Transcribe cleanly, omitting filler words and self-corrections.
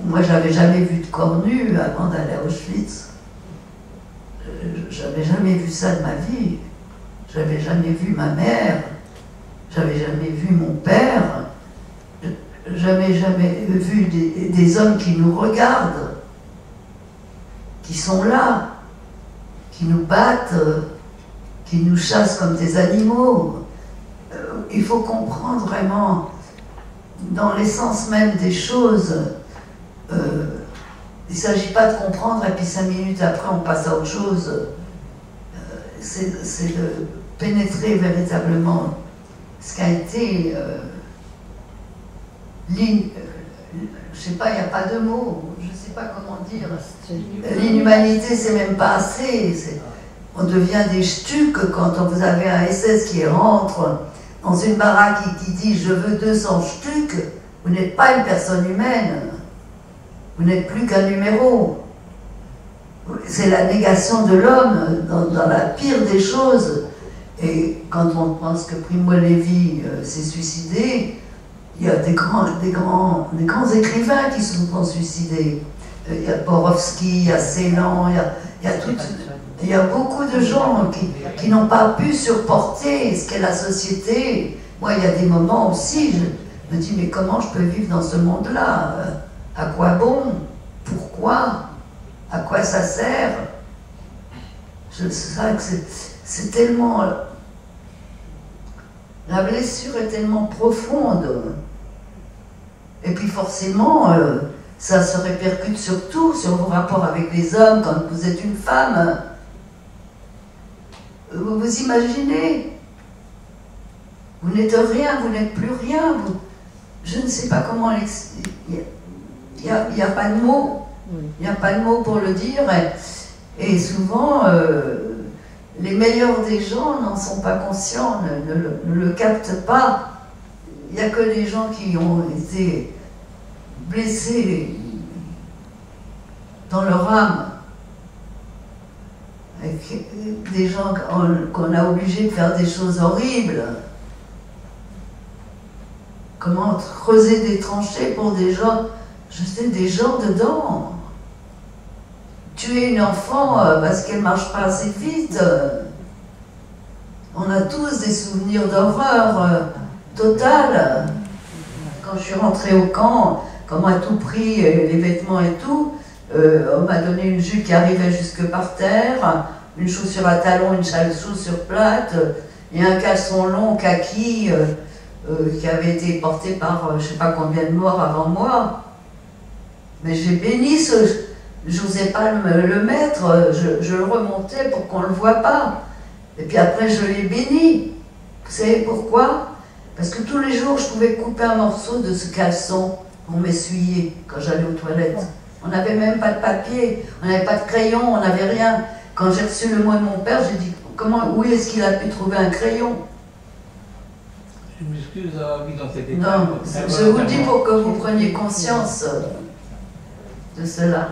Moi, j'avais jamais vu de corps nu avant d'aller à Auschwitz. J'avais jamais vu ça de ma vie. J'avais jamais vu ma mère. J'avais jamais vu mon père. J'avais jamais vu des hommes qui nous regardent, qui sont là, qui nous battent, qui nous chassent comme des animaux. Il faut comprendre vraiment, dans l'essence même des choses, il ne s'agit pas de comprendre et puis 5 minutes après on passe à autre chose. C'est de pénétrer véritablement ce qu'a été je sais pas, il n'y a pas de mots, je ne sais pas comment dire. L'inhumanité, c'est même pas assez. On devient des stucs quand vous avez un SS qui rentre dans une baraque et qui dit « je veux 200 stucs », vous n'êtes pas une personne humaine. Vous n'êtes plus qu'un numéro. C'est la négation de l'homme dans la pire des choses. Et quand on pense que Primo Levi s'est suicidé, il y a des grands écrivains qui se sont suicidés. Il y a Borowski, il y a Ceylan, il y a beaucoup de gens qui n'ont pas pu supporter ce qu'est la société. Moi, il y a des moments aussi, je me dis, mais comment je peux vivre dans ce monde-là? À quoi bon? Pourquoi? À quoi ça sert? Je sais que c'est tellement... La blessure est tellement profonde. Et puis forcément, ça se répercute surtout sur vos rapports avec les hommes quand vous êtes une femme. Vous vous imaginez? Vous n'êtes rien, vous n'êtes plus rien. Je ne sais pas comment l'expliquer. Il n'y a pas de mots. Il n'y a pas de mots pour le dire. Et souvent... les meilleurs des gens n'en sont pas conscients, ne le captent pas. Il n'y a que les gens qui ont été blessés dans leur âme, des gens qu'on a obligés de faire des choses horribles. Comment creuser des tranchées pour des gens, jeter des gens dedans. Tuer une enfant parce qu'elle ne marche pas assez vite. On a tous des souvenirs d'horreur totale. Quand je suis rentrée au camp, quand on m'a tout pris, les vêtements et tout, on m'a donné une jupe qui arrivait jusque par terre, une chaussure à talons, une chaussure plate, et un caleçon long kaki qui avait été porté par je ne sais pas combien de morts avant moi. Mais j'ai béni ce... Je n'osais pas le mettre, je le remontais pour qu'on ne le voit pas. Et puis après, je l'ai béni. Vous savez pourquoi? Parce que tous les jours, je pouvais couper un morceau de ce caleçon pour m'essuyer quand j'allais aux toilettes. On n'avait même pas de papier, on n'avait pas de crayon, on n'avait rien. Quand j'ai reçu le mot de mon père, j'ai dit, où est-ce qu'il a pu trouver un crayon? Je m'excuse d'avoir mis dans cet état. Non, je vous dis pour que vous preniez conscience de cela.